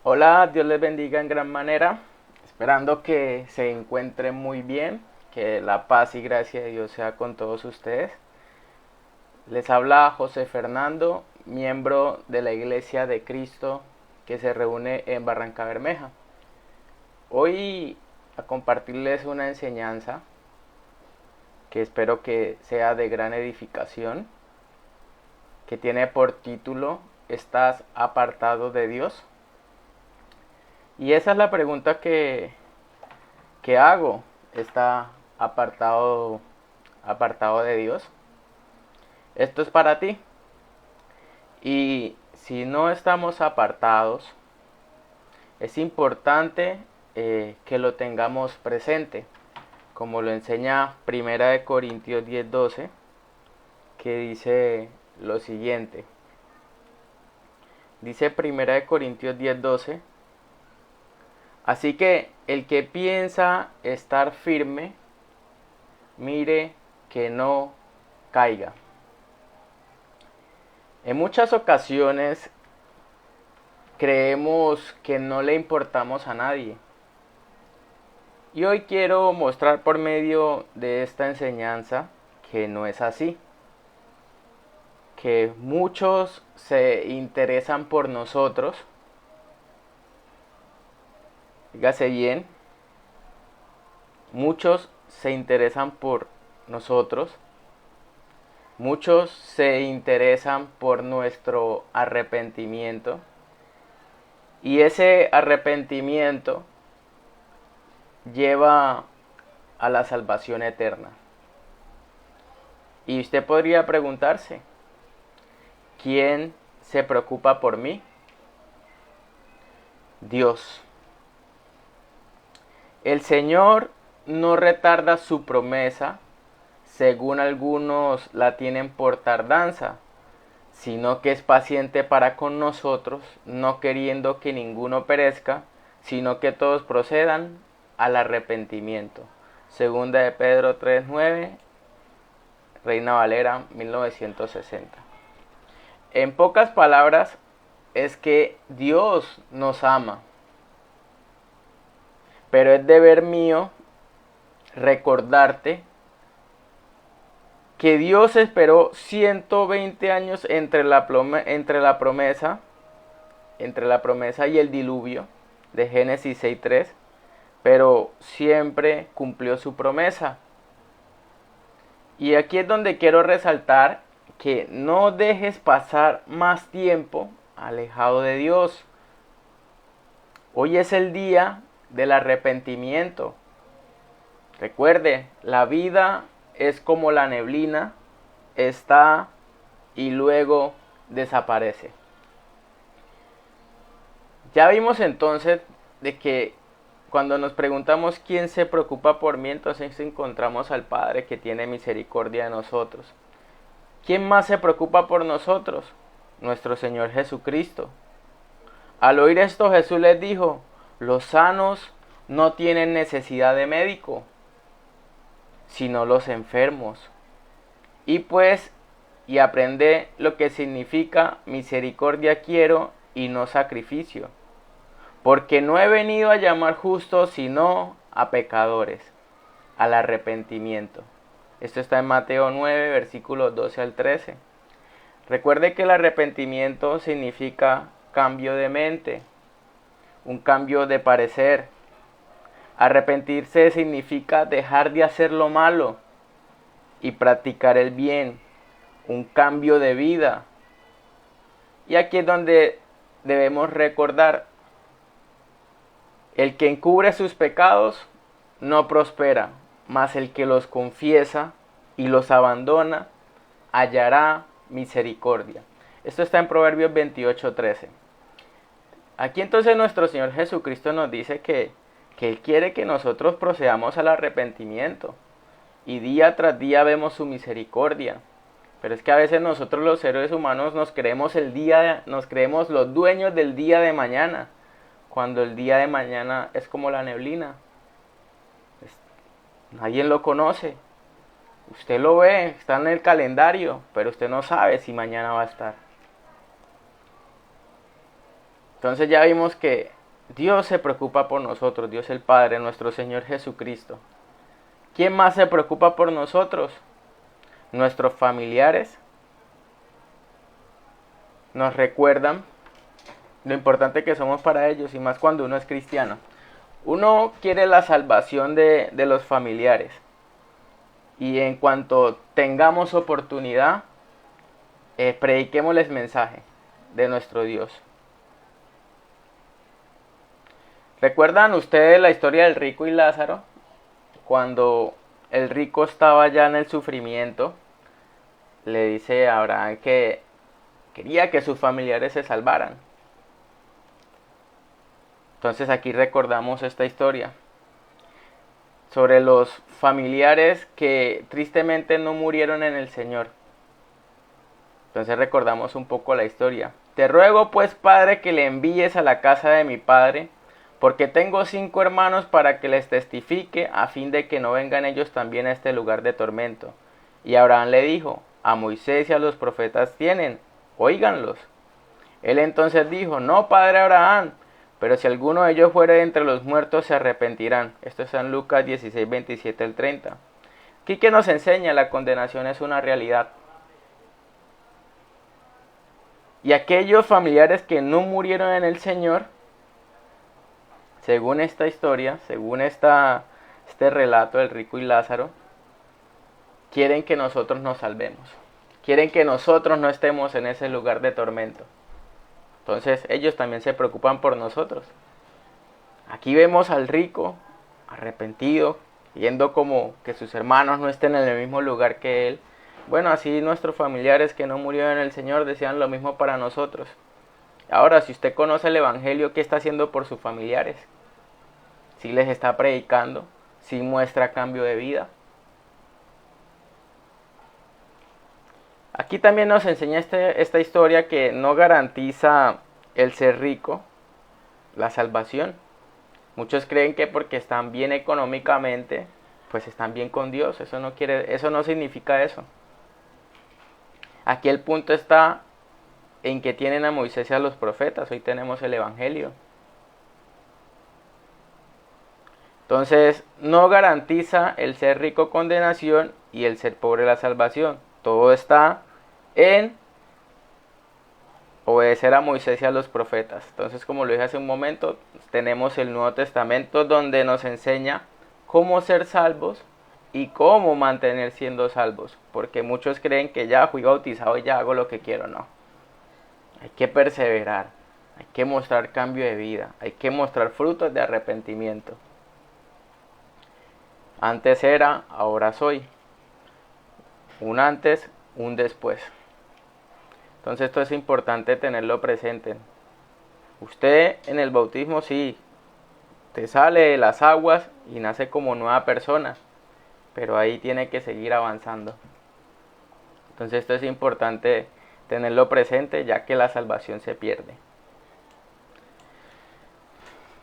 Hola, Dios les bendiga en gran manera, esperando que se encuentren muy bien, que la paz y gracia de Dios sea con todos ustedes. Les habla José Fernando, miembro de la Iglesia de Cristo que se reúne en Barranca Bermeja. Hoy a compartirles una enseñanza que espero que sea de gran edificación, que tiene por título ¿Estás apartado de Dios? Y esa es la pregunta que hago. ¿Está apartado de Dios? Esto es para ti. Y si no estamos apartados, es importante que lo tengamos presente, como lo enseña Primera de Corintios 10:12, que dice lo siguiente. Dice Primera de Corintios 10:12: así que el que piensa estar firme, mire que no caiga. En muchas ocasiones creemos que no le importamos a nadie. Y hoy quiero mostrar por medio de esta enseñanza que no es así. Que muchos se interesan por nosotros. Dígase bien, muchos se interesan por nosotros. Muchos se interesan por nuestro arrepentimiento. Y ese arrepentimiento lleva a la salvación eterna. Y usted podría preguntarse, ¿quién se preocupa por mí? Dios. El Señor no retarda su promesa, según algunos la tienen por tardanza, sino que es paciente para con nosotros, no queriendo que ninguno perezca, sino que todos procedan al arrepentimiento. Segunda de Pedro 3:9, Reina Valera 1960. En pocas palabras, es que Dios nos ama, pero es deber mío recordarte que Dios esperó 120 años entre la promesa y el diluvio de Génesis 6:3, pero siempre cumplió su promesa. Y aquí es donde quiero resaltar que no dejes pasar más tiempo alejado de Dios. Hoy es el día del arrepentimiento. Recuerde, la vida es como la neblina, está y luego desaparece. Ya vimos entonces de que cuando nos preguntamos quién se preocupa por mí, entonces encontramos al Padre que tiene misericordia de nosotros. ¿Quién más se preocupa por nosotros? Nuestro Señor Jesucristo. Al oír esto, Jesús les dijo: los sanos no tienen necesidad de médico, sino los enfermos. Y aprende lo que significa misericordia quiero y no sacrificio, porque no he venido a llamar justos sino a pecadores, al arrepentimiento. Esto está en Mateo 9, versículos 12 al 13. Recuerde que el arrepentimiento significa cambio de mente, un cambio de parecer. Arrepentirse significa dejar de hacer lo malo y practicar el bien, un cambio de vida. Y aquí es donde debemos recordar: el que encubre sus pecados no prospera, mas el que los confiesa y los abandona hallará misericordia. Esto está en Proverbios 28:13. Aquí entonces nuestro Señor Jesucristo nos dice que Él quiere que nosotros procedamos al arrepentimiento. Y día tras día vemos su misericordia. Pero es que a veces nosotros los seres humanos nos creemos los dueños del día de mañana, cuando el día de mañana es como la neblina. Nadie lo conoce. Usted lo ve, está en el calendario, pero usted no sabe si mañana va a estar. Entonces ya vimos que Dios se preocupa por nosotros, Dios el Padre, nuestro Señor Jesucristo. ¿Quién más se preocupa por nosotros? Nuestros familiares nos recuerdan lo importante que somos para ellos, y más cuando uno es cristiano. Uno quiere la salvación de los familiares, y en cuanto tengamos oportunidad, prediquémosles mensaje de nuestro Dios. ¿Recuerdan ustedes la historia del rico y Lázaro? Cuando el rico estaba ya en el sufrimiento, le dice a Abraham que quería que sus familiares se salvaran. Entonces aquí recordamos esta historia sobre los familiares que tristemente no murieron en el Señor. Entonces recordamos un poco la historia. Te ruego pues, Padre, que le envíes a la casa de mi padre, porque tengo 5 hermanos, para que les testifique, a fin de que no vengan ellos también a este lugar de tormento. Y Abraham le dijo: a Moisés y a los profetas tienen, óiganlos. Él entonces dijo: no, padre Abraham, pero si alguno de ellos fuere de entre los muertos, se arrepentirán. Esto está en Lucas 16, 27 al 30. Aquí que nos enseña, la condenación es una realidad. Y aquellos familiares que no murieron en el Señor, según esta historia, según este relato del rico y Lázaro, quieren que nosotros nos salvemos. Quieren que nosotros no estemos en ese lugar de tormento. Entonces ellos también se preocupan por nosotros. Aquí vemos al rico arrepentido, viendo como que sus hermanos no estén en el mismo lugar que él. Bueno, así nuestros familiares que no murieron en el Señor desean lo mismo para nosotros. Ahora, si usted conoce el Evangelio, ¿qué está haciendo por sus familiares? ¿Si les está predicando? ¿Si muestra cambio de vida? Aquí también nos enseña esta historia que no garantiza el ser rico la salvación. Muchos creen que porque están bien económicamente, pues están bien con Dios. Eso no significa eso. Aquí el punto está en que tienen a Moisés y a los profetas. Hoy tenemos el Evangelio. Entonces, no garantiza el ser rico condenación y el ser pobre la salvación. Todo está en obedecer a Moisés y a los profetas. Entonces, como lo dije hace un momento, tenemos el Nuevo Testamento donde nos enseña cómo ser salvos y cómo mantener siendo salvos. Porque muchos creen que ya fui bautizado y ya hago lo que quiero. No. Hay que perseverar. Hay que mostrar cambio de vida. Hay que mostrar frutos de arrepentimiento. Antes era, ahora soy. Un antes, un después. Entonces esto es importante tenerlo presente. Usted en el bautismo sí, te sale de las aguas y nace como nueva persona, pero ahí tiene que seguir avanzando. Entonces esto es importante tenerlo presente, ya que la salvación se pierde.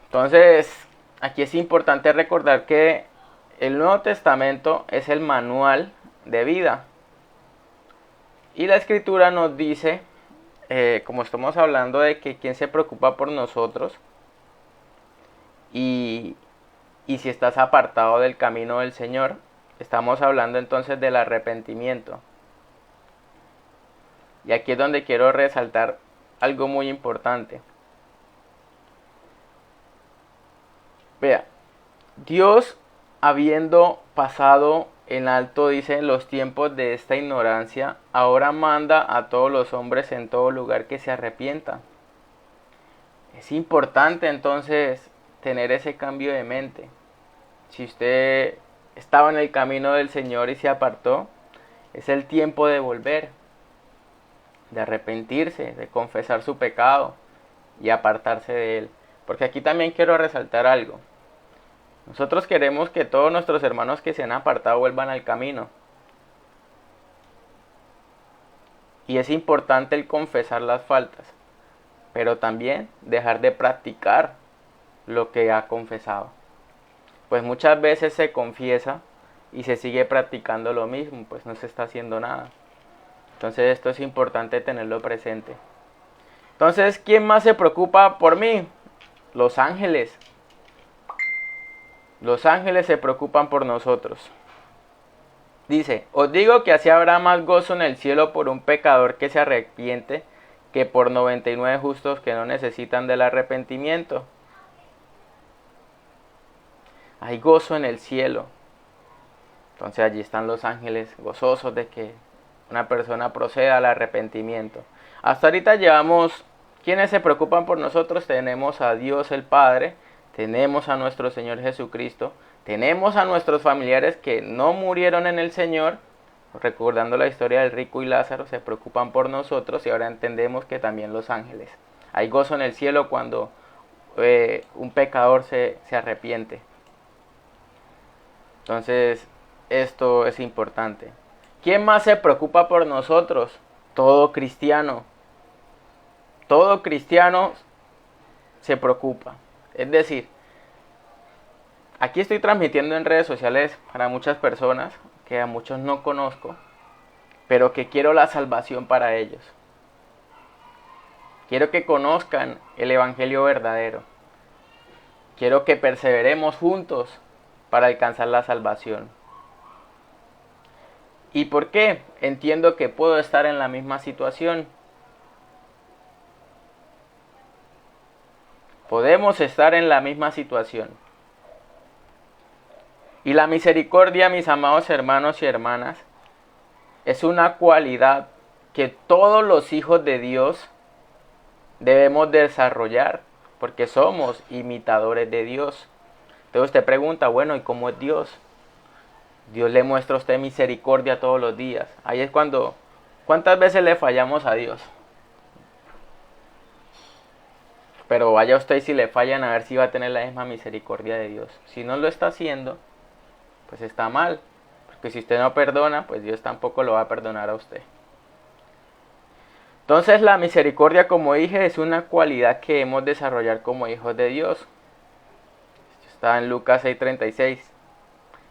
Entonces aquí es importante recordar que el Nuevo Testamento es el manual de vida. Y la Escritura nos dice, como estamos hablando de que quién se preocupa por nosotros, y si estás apartado del camino del Señor, estamos hablando entonces del arrepentimiento. Y aquí es donde quiero resaltar algo muy importante. Vea, Dios, habiendo pasado en alto, dice, los tiempos de esta ignorancia, ahora manda a todos los hombres en todo lugar que se arrepientan. Es importante entonces tener ese cambio de mente. Si usted estaba en el camino del Señor y se apartó, es el tiempo de volver, de arrepentirse, de confesar su pecado y apartarse de él. Porque aquí también quiero resaltar algo. Nosotros queremos que todos nuestros hermanos que se han apartado vuelvan al camino. Y es importante el confesar las faltas, pero también dejar de practicar lo que ha confesado. Pues muchas veces se confiesa y se sigue practicando lo mismo, pues no se está haciendo nada. Entonces esto es importante tenerlo presente. Entonces, ¿quién más se preocupa por mí? Los ángeles. Los ángeles se preocupan por nosotros. Dice, os digo que así habrá más gozo en el cielo por un pecador que se arrepiente que por 99 justos que no necesitan del arrepentimiento. Hay gozo en el cielo. Entonces allí están los ángeles gozosos de que una persona proceda al arrepentimiento. Hasta ahorita llevamos, ¿quiénes se preocupan por nosotros? Tenemos a Dios el Padre, tenemos a nuestro Señor Jesucristo, tenemos a nuestros familiares que no murieron en el Señor, recordando la historia del rico y Lázaro, se preocupan por nosotros, y ahora entendemos que también los ángeles. Hay gozo en el cielo cuando un pecador se arrepiente. Entonces, esto es importante. ¿Quién más se preocupa por nosotros? Todo cristiano. Todo cristiano se preocupa. Es decir, aquí estoy transmitiendo en redes sociales para muchas personas, que a muchos no conozco, pero que quiero la salvación para ellos. Quiero que conozcan el evangelio verdadero. Quiero que perseveremos juntos para alcanzar la salvación. ¿Y por qué? Entiendo que puedo estar en la misma situación. Podemos estar en la misma situación. Y la misericordia, mis amados hermanos y hermanas, es una cualidad que todos los hijos de Dios debemos desarrollar, porque somos imitadores de Dios. Entonces usted pregunta, bueno, ¿y cómo es Dios? Dios le muestra a usted misericordia todos los días. Ahí es cuando, ¿cuántas veces le fallamos a Dios? Pero vaya usted, si le fallan, a ver si va a tener la misma misericordia de Dios. Si no lo está haciendo, pues está mal. Porque si usted no perdona, pues Dios tampoco lo va a perdonar a usted. Entonces la misericordia, como dije, es una cualidad que debemos desarrollar como hijos de Dios. Esto está en Lucas 6:36.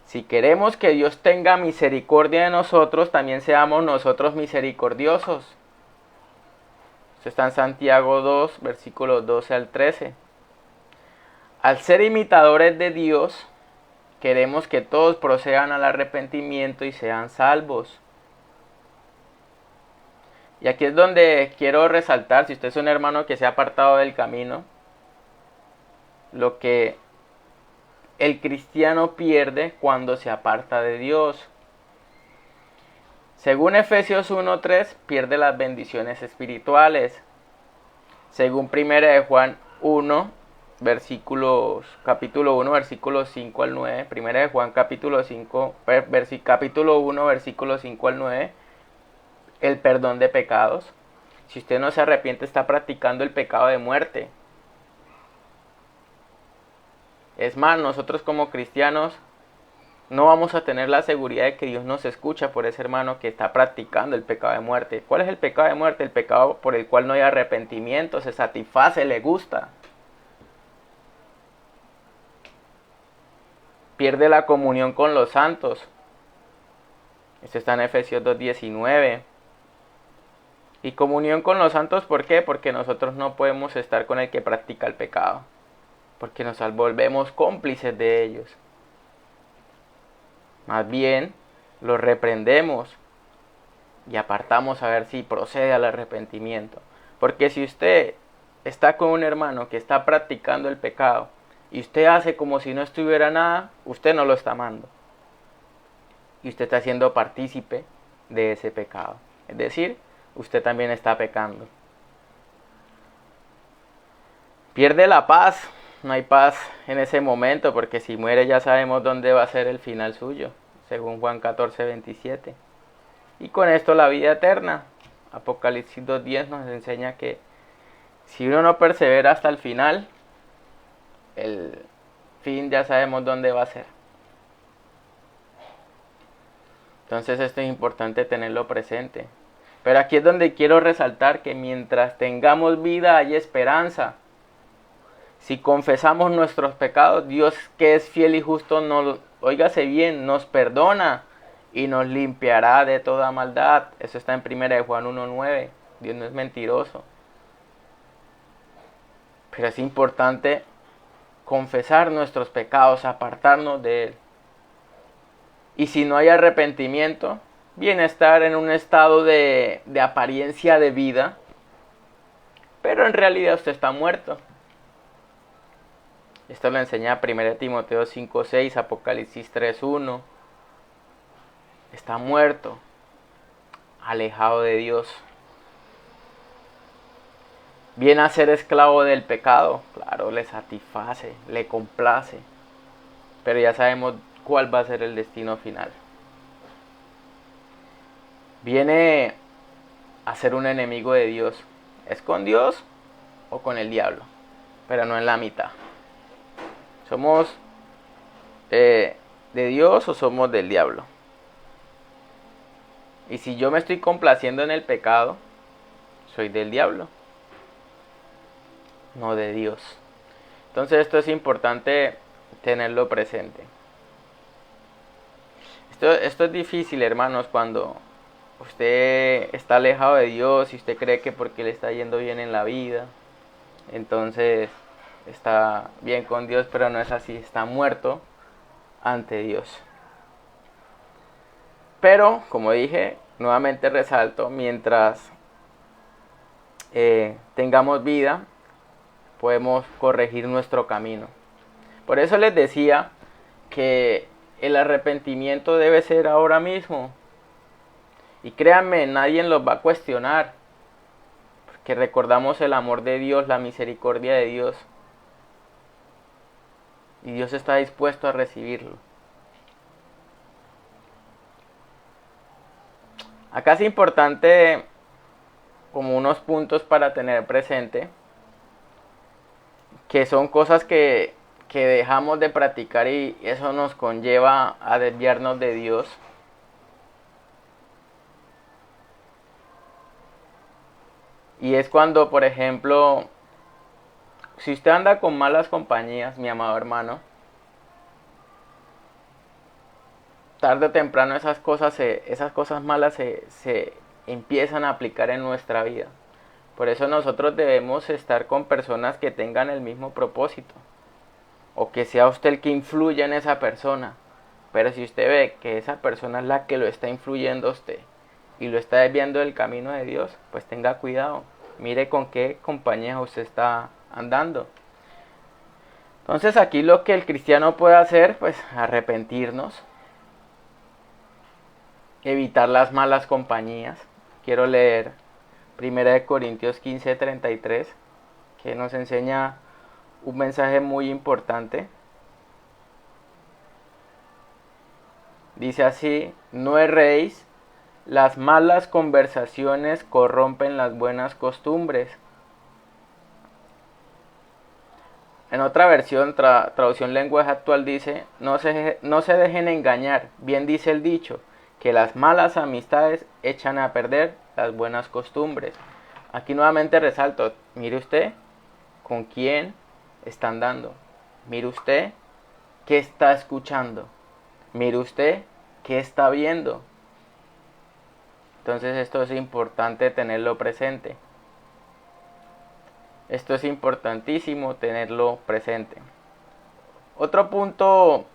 Si queremos que Dios tenga misericordia de nosotros, también seamos nosotros misericordiosos. Esto está en Santiago 2, versículos 12 al 13. Al ser imitadores de Dios, queremos que todos procedan al arrepentimiento y sean salvos. Y aquí es donde quiero resaltar, si usted es un hermano que se ha apartado del camino, lo que el cristiano pierde cuando se aparta de Dios. Según Efesios 1:3, pierde las bendiciones espirituales. Según 1 de Juan 1, capítulo 1, versículos 5 al 9. 1 de Juan capítulo 1, versículos 5 al 9. El perdón de pecados. Si usted no se arrepiente, está practicando el pecado de muerte. Es más, nosotros como cristianos no vamos a tener la seguridad de que Dios nos escucha por ese hermano que está practicando el pecado de muerte. ¿Cuál es el pecado de muerte? El pecado por el cual no hay arrepentimiento, se satisface, le gusta. Pierde la comunión con los santos. Esto está en Efesios 2:19. Y comunión con los santos, ¿por qué? Porque nosotros no podemos estar con el que practica el pecado, porque nos volvemos cómplices de ellos. Más bien, los reprendemos y apartamos a ver si procede al arrepentimiento. Porque si usted está con un hermano que está practicando el pecado y usted hace como si no estuviera nada, usted no lo está amando. Y usted está siendo partícipe de ese pecado. Es decir, usted también está pecando. Pierde la paz. No hay paz en ese momento, porque si muere ya sabemos dónde va a ser el final suyo, según Juan 14:27. Y con esto la vida eterna. Apocalipsis 2:10 nos enseña que si uno no persevera hasta el final, el fin ya sabemos dónde va a ser. Entonces esto es importante tenerlo presente. Pero aquí es donde quiero resaltar que mientras tengamos vida hay esperanza. Si confesamos nuestros pecados, Dios, que es fiel y justo, óigase bien, nos perdona y nos limpiará de toda maldad. Eso está en 1 de Juan 1:9. Dios no es mentiroso. Pero es importante confesar nuestros pecados, apartarnos de él. Y si no hay arrepentimiento, viene a estar en un estado de apariencia de vida, pero en realidad usted está muerto. Esto lo enseña 1 Timoteo 5:6, Apocalipsis 3:1. Está muerto, alejado de Dios. Viene a ser esclavo del pecado, claro, le satisface, le complace, pero ya sabemos cuál va a ser el destino final. Viene a ser un enemigo de Dios. ¿Es con Dios o con el diablo? Pero no en la mitad. ¿Somos de Dios o somos del diablo? Y si yo me estoy complaciendo en el pecado, soy del diablo, no de Dios. Entonces esto es importante tenerlo presente. Esto es difícil, hermanos, cuando usted está alejado de Dios y usted cree que porque le está yendo bien en la vida, entonces está bien con Dios, pero no es así, está muerto ante Dios. Pero, como dije, nuevamente resalto, mientras tengamos vida, podemos corregir nuestro camino. Por eso les decía que el arrepentimiento debe ser ahora mismo. Y créanme, nadie los va a cuestionar, porque recordamos el amor de Dios, la misericordia de Dios. Y Dios está dispuesto a recibirlo. Acá es importante como unos puntos para tener presente, que son cosas que dejamos de practicar y eso nos conlleva a desviarnos de Dios. Y es cuando, por ejemplo, si usted anda con malas compañías, mi amado hermano, tarde o temprano esas cosas malas se empiezan a aplicar en nuestra vida. Por eso nosotros debemos estar con personas que tengan el mismo propósito, o que sea usted el que influya en esa persona. Pero si usted ve que esa persona es la que lo está influyendo a usted y lo está desviando del camino de Dios, pues tenga cuidado, mire con qué compañía usted está andando. Entonces aquí lo que el cristiano puede hacer, pues arrepentirnos, evitar las malas compañías. Quiero leer 1 Corintios 15:33, que nos enseña un mensaje muy importante. Dice así: no erréis, las malas conversaciones corrompen las buenas costumbres. En otra versión, traducción lenguaje actual, dice: no se dejen engañar, bien dice el dicho, que las malas amistades echan a perder las buenas costumbres. Aquí nuevamente resalto, mire usted con quién está andando, mire usted qué está escuchando, mire usted qué está viendo. Entonces esto es importante tenerlo presente. Esto es importantísimo tenerlo presente. Otro punto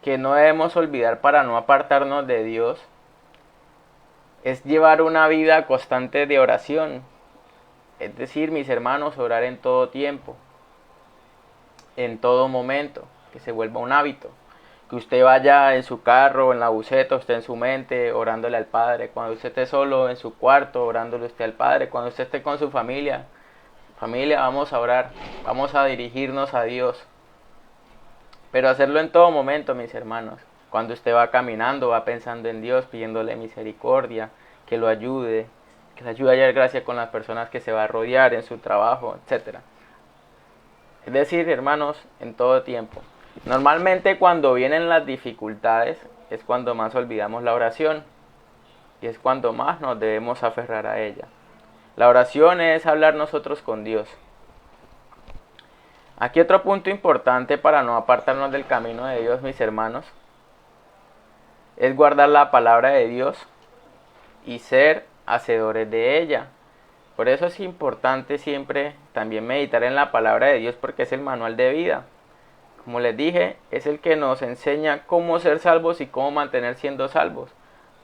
que no debemos olvidar para no apartarnos de Dios es llevar una vida constante de oración. Es decir, mis hermanos, orar en todo tiempo, en todo momento, que se vuelva un hábito. Que usted vaya en su carro, en la buseta, usted en su mente, orándole al Padre. Cuando usted esté solo en su cuarto, orándole usted al Padre. Cuando usted esté con su familia, vamos a orar, vamos a dirigirnos a Dios. Pero hacerlo en todo momento, mis hermanos. Cuando usted va caminando, va pensando en Dios, pidiéndole misericordia, que lo ayude, que le ayude a hallar gracia con las personas que se va a rodear en su trabajo, etc. Es decir, hermanos, en todo tiempo. Normalmente cuando vienen las dificultades es cuando más olvidamos la oración y es cuando más nos debemos aferrar a ella. La oración es hablar nosotros con Dios. Aquí otro punto importante para no apartarnos del camino de Dios, mis hermanos, es guardar la palabra de Dios y ser hacedores de ella. Por eso es importante siempre también meditar en la palabra de Dios, porque es el manual de vida. Como les dije, es el que nos enseña cómo ser salvos y cómo mantener siendo salvos.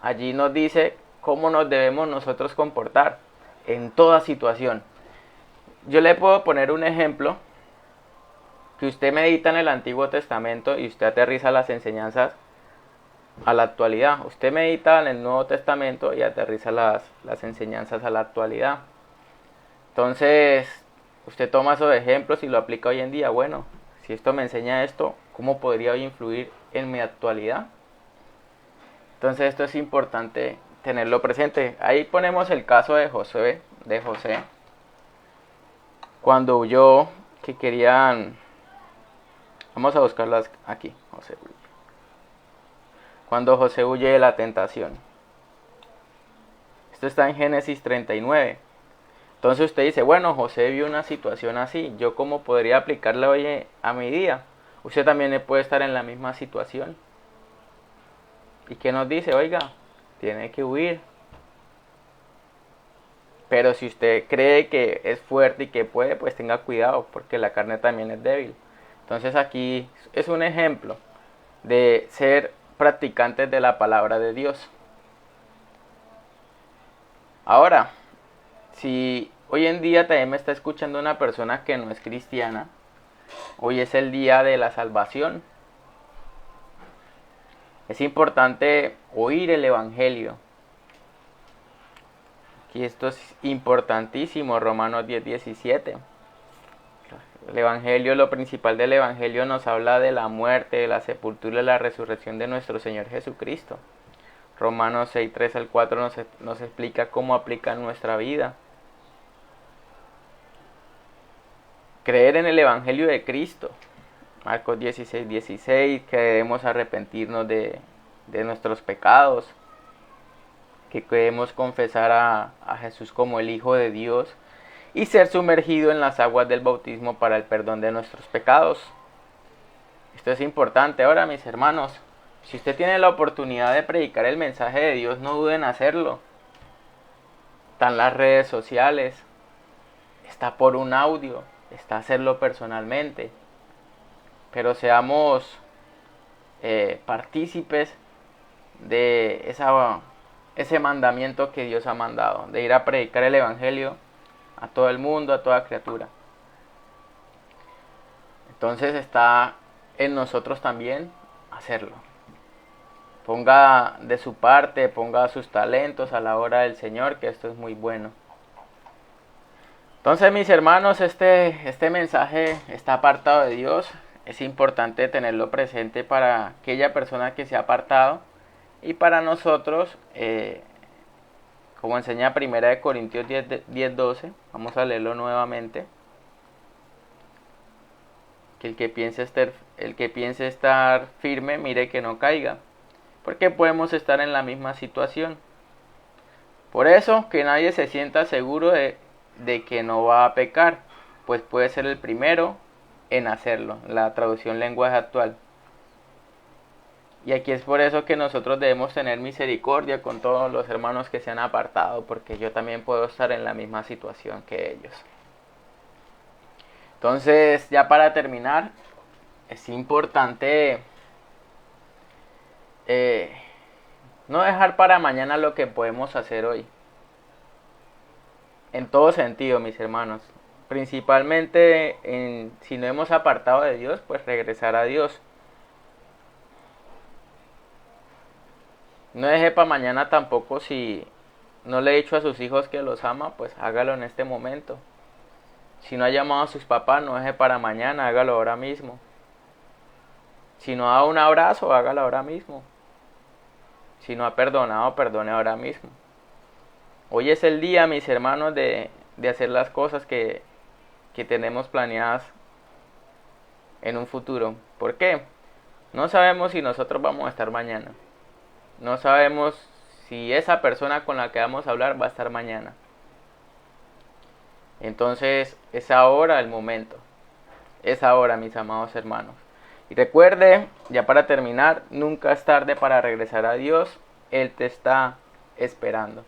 Allí nos dice cómo nos debemos nosotros comportar en toda situación. Yo le puedo poner un ejemplo, que usted medita en el Antiguo Testamento y usted aterriza las enseñanzas a la actualidad. Usted medita en el Nuevo Testamento y aterriza las enseñanzas a la actualidad. Entonces, usted toma esos ejemplos y lo aplica hoy en día. Bueno, si esto me enseña esto, ¿cómo podría hoy influir en mi actualidad? Entonces esto es importante tenerlo presente. Ahí ponemos el caso de José, cuando huyó, que querían... Vamos a buscarlas aquí, José. Cuando José huye de la tentación. Esto está en Génesis 39. Entonces usted dice, bueno, José vio una situación así, ¿yo cómo podría aplicarla hoy a mi día? Usted también puede estar en la misma situación. ¿Y qué nos dice? Oiga, tiene que huir. Pero si usted cree que es fuerte y que puede, pues tenga cuidado, porque la carne también es débil. Entonces aquí es un ejemplo de ser practicantes de la palabra de Dios. Ahora, si hoy en día también me está escuchando una persona que no es cristiana, hoy es el día de la salvación. Es importante oír el Evangelio. Aquí esto es importantísimo, Romanos 10:17. El Evangelio, lo principal del Evangelio nos habla de la muerte, de la sepultura y la resurrección de nuestro Señor Jesucristo. Romanos 6:3-4 nos explica cómo aplica en nuestra vida. Creer en el Evangelio de Cristo. Marcos 16:16, que debemos arrepentirnos de nuestros pecados, que debemos confesar a Jesús como el Hijo de Dios y ser sumergido en las aguas del bautismo para el perdón de nuestros pecados. Esto es importante. Ahora, mis hermanos, si usted tiene la oportunidad de predicar el mensaje de Dios, no duden en hacerlo. Están las redes sociales, está por un audio, está hacerlo personalmente. Pero seamos partícipes de ese mandamiento que Dios ha mandado, de ir a predicar el Evangelio a todo el mundo, a toda criatura. Entonces está en nosotros también hacerlo. Ponga de su parte, ponga sus talentos a la obra del Señor, que esto es muy bueno. Entonces, mis hermanos, este mensaje está apartado de Dios. Es importante tenerlo presente para aquella persona que se ha apartado y para nosotros, como enseña 1 Corintios 10:12, vamos a leerlo nuevamente. Que el que piense estar firme, mire que no caiga, porque podemos estar en la misma situación. Por eso, que nadie se sienta seguro de que no va a pecar, pues puede ser el primero en hacerlo. La traducción lenguaje actual. Y aquí es por eso que nosotros debemos tener misericordia con todos los hermanos que se han apartado, porque yo también puedo estar en la misma situación que ellos. Entonces, ya para terminar, es importante no dejar para mañana lo que podemos hacer hoy. En todo sentido, mis hermanos. Principalmente si no hemos apartado de Dios, pues regresar a Dios. No deje para mañana tampoco. Si no le ha dicho a sus hijos que los ama, pues hágalo en este momento. Si no ha llamado a sus papás, no deje para mañana, hágalo ahora mismo. Si no ha dado un abrazo, hágalo ahora mismo. Si no ha perdonado, perdone ahora mismo. Hoy es el día, mis hermanos, de hacer las cosas que tenemos planeadas en un futuro. ¿Por qué? No sabemos si nosotros vamos a estar mañana. No sabemos si esa persona con la que vamos a hablar va a estar mañana. Entonces es ahora el momento. Es ahora, mis amados hermanos. Y recuerde, ya para terminar, nunca es tarde para regresar a Dios. Él te está esperando.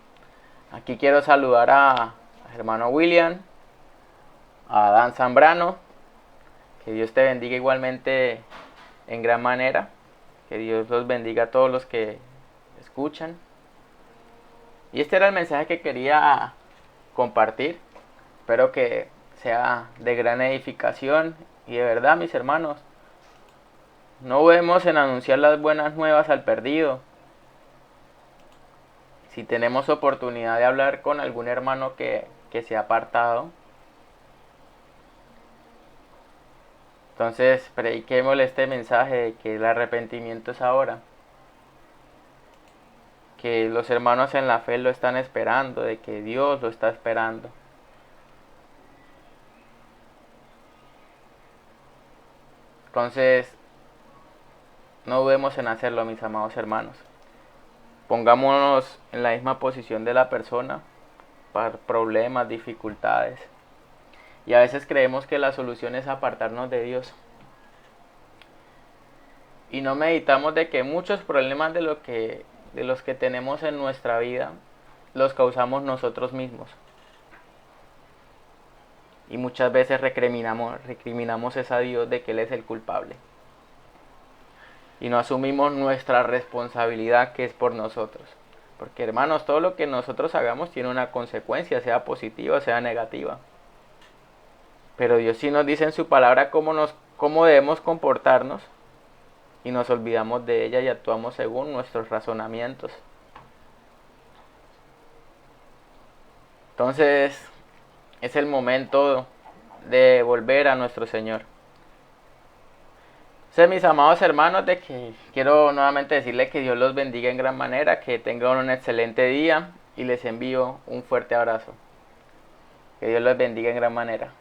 Aquí quiero saludar a hermano William, a Dan Zambrano. Que Dios te bendiga igualmente en gran manera. Que Dios los bendiga a todos los que escuchan. Y este era el mensaje que quería compartir. Espero que sea de gran edificación. Y de verdad, mis hermanos, no vemos en anunciar las buenas nuevas al perdido. Si tenemos oportunidad de hablar con algún hermano que se ha apartado, entonces prediquémosle este mensaje de que el arrepentimiento es ahora. Que los hermanos en la fe lo están esperando, de que Dios lo está esperando. Entonces, no dudemos en hacerlo, mis amados hermanos. Pongámonos en la misma posición de la persona para problemas, dificultades. Y a veces creemos que la solución es apartarnos de Dios. Y no meditamos de que muchos problemas de los que tenemos en nuestra vida los causamos nosotros mismos. Y muchas veces recriminamos a Dios de que Él es el culpable. Y no asumimos nuestra responsabilidad que es por nosotros. Porque hermanos, todo lo que nosotros hagamos tiene una consecuencia, sea positiva, sea negativa. Pero Dios sí nos dice en su palabra cómo debemos comportarnos. Y nos olvidamos de ella y actuamos según nuestros razonamientos. Entonces, es el momento de volver a nuestro Señor. Entonces, mis amados hermanos, de que quiero nuevamente decirles que Dios los bendiga en gran manera, que tengan un excelente día y les envío un fuerte abrazo. Que Dios los bendiga en gran manera.